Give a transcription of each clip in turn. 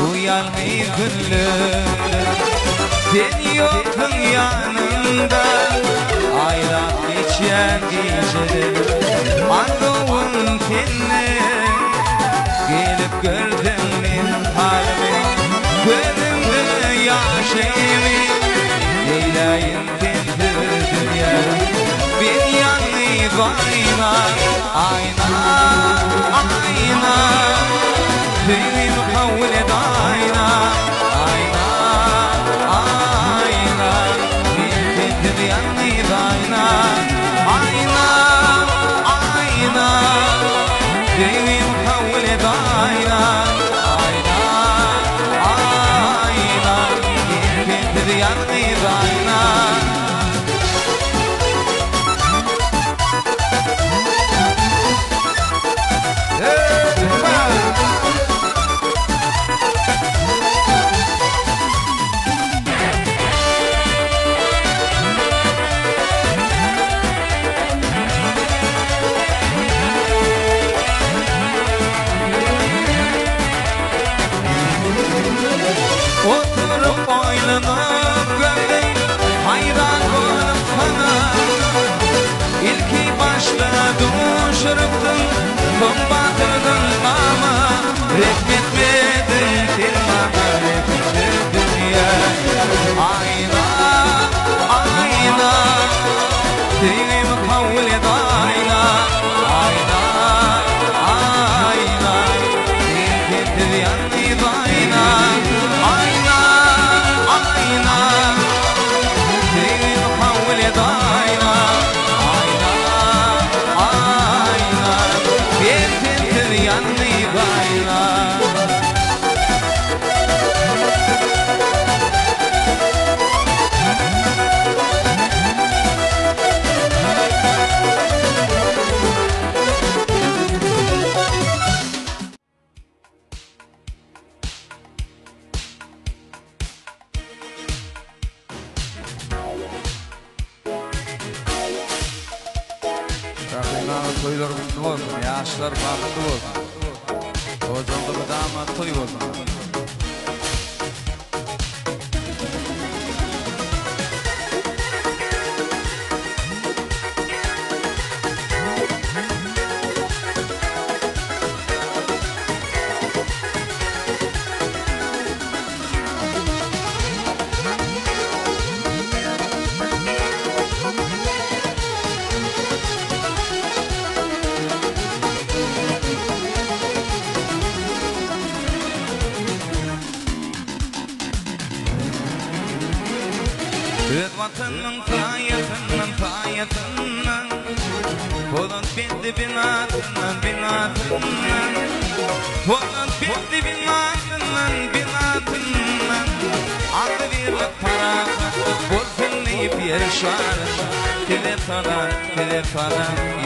Uyanmayı gönlümde sen yoktun yanımda. Aylar geçer geceler Andığım tenine gelip gördüm min halimi. Gözümde yaşayımı Leylayım kendi dünya. Bir yanı ayna, ayna, ayna. Düğün kavlet ayna, ayna, ayna. Bir kendi yanı ayna, ayna, ayna. Düğün kavlet ayna, ayna, ayna. Bir kendi yanı ayna. Oturup oynanıp gördüm, hayran olup sana. İlki başta düşürüptün, son batırdın ama rekmetmedin firmana, rekmetti dünya. Ayna, ayna, dilimi kavul et ayna, ayna, ayna. Dilketir yanıydı ayna, ayna, ayna. Dilimi kavul et ayna, ayna, ayna. Dilketir yanıydı ayna. Toylar kutlu olsun, yaşlar bakıtlı olsun. Hocamda bir damat toy olsun. Vatanın sayesinin sayesinin Polat bitti binatının binatının Polat bitti binatının binatının Adı birlik para Bolsun deyip yarışarın Tile taran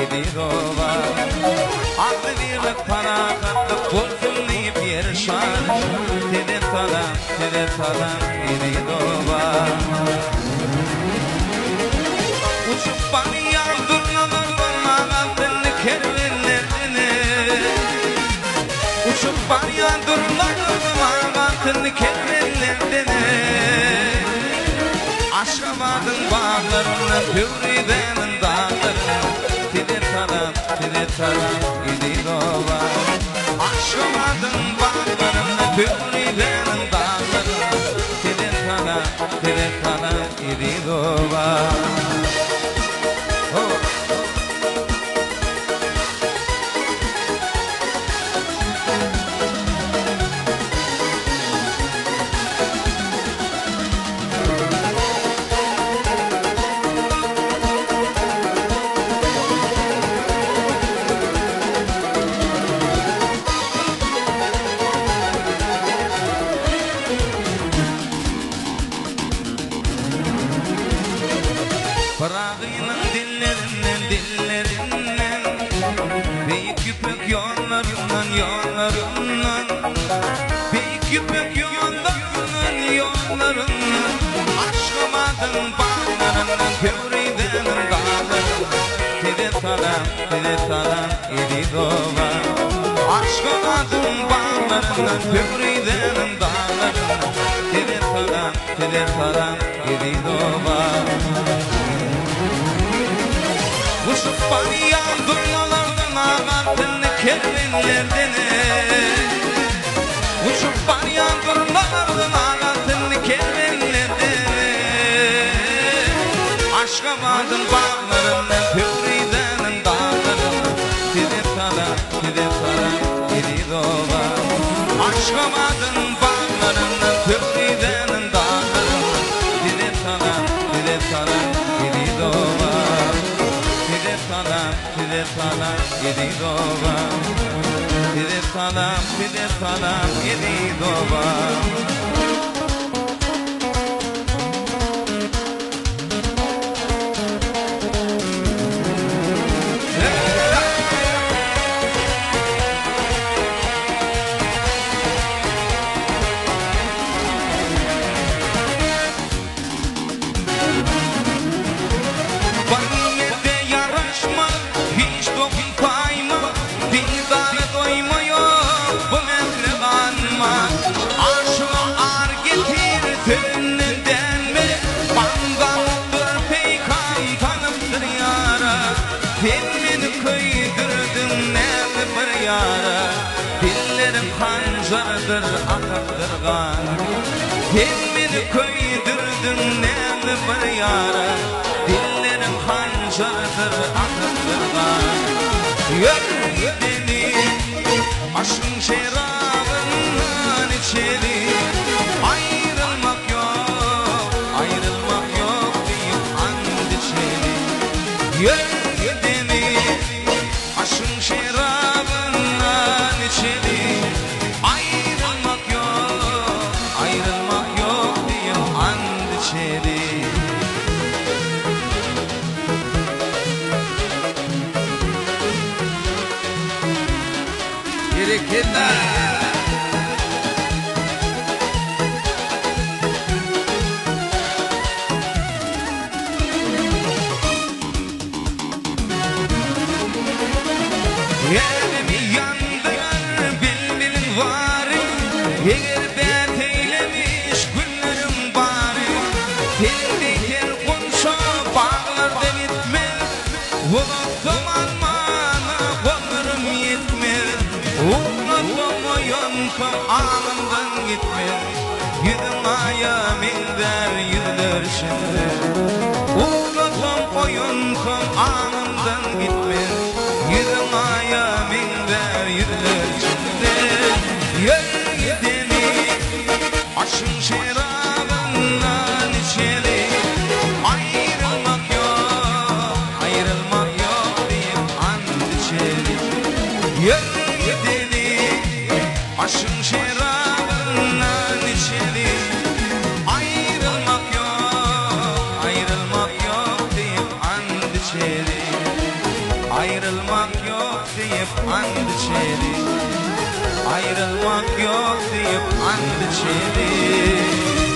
yedi doba Adı birlik para Bolsun deyip yarışarın Tile taran yedi doba Uçup bana yardırlanır bana ağzını kervinlerini Uçup bana yardırlanır bana ağzını kervinlerini Aşamadın bağlarını pürridenin dağlarını Tile taran gidi dova Aşamadın bağlarını pürridenin dağlarını Tile taran gidi dova Parağının dillerinden Büyük yüpük yollarından Büyük yüpük yollarından Aşkımadın bağlarından Pevridenin dağlarından Tile taran idi dova Aşkımadın bağlarından Pevridenin dağlarından Telefara gidiyorlar. Uçup arayan dünyalardan ağartın kervenlerden. Uçup arayan dünyalardan ağartın kervenlerden. Aşkabat'ın bağlarından Püri'den dağlarından Telefara gidiyorlar. Aşkabat'ın bağlarından Püri'den Pide salam gidiyorlar. Hancardır akıttırgan Kendini köydürdün nemli bir yara Dillerim hancardır akıttırgan Yürü gideni aşkın şerabından içeri Ayrılmak yok deyip and içeri Yürü gideni aşkın şerabından içeri Yerimi yandırar bilbilin varı Eğer bet eylemiş günlerim bari Tel konuşa bağlarda bitmez Unuttum anmana konurum yetmez Unuttum oyunkum anımdan gitmez Yüzün ayamin der yüzler şimdi Unuttum oyunkum anımdan gitmez Yüzün ayamin ver yüzler içinde Yürü gideni aşın şerabından içeri Ayrılmak yok deyip and içeri Yürü gideni aşın şerabından içeri Ayrılmak yok deyip and içeri Ayrılmak yok deyip and içeri Ayrılmak yok deyip and içeri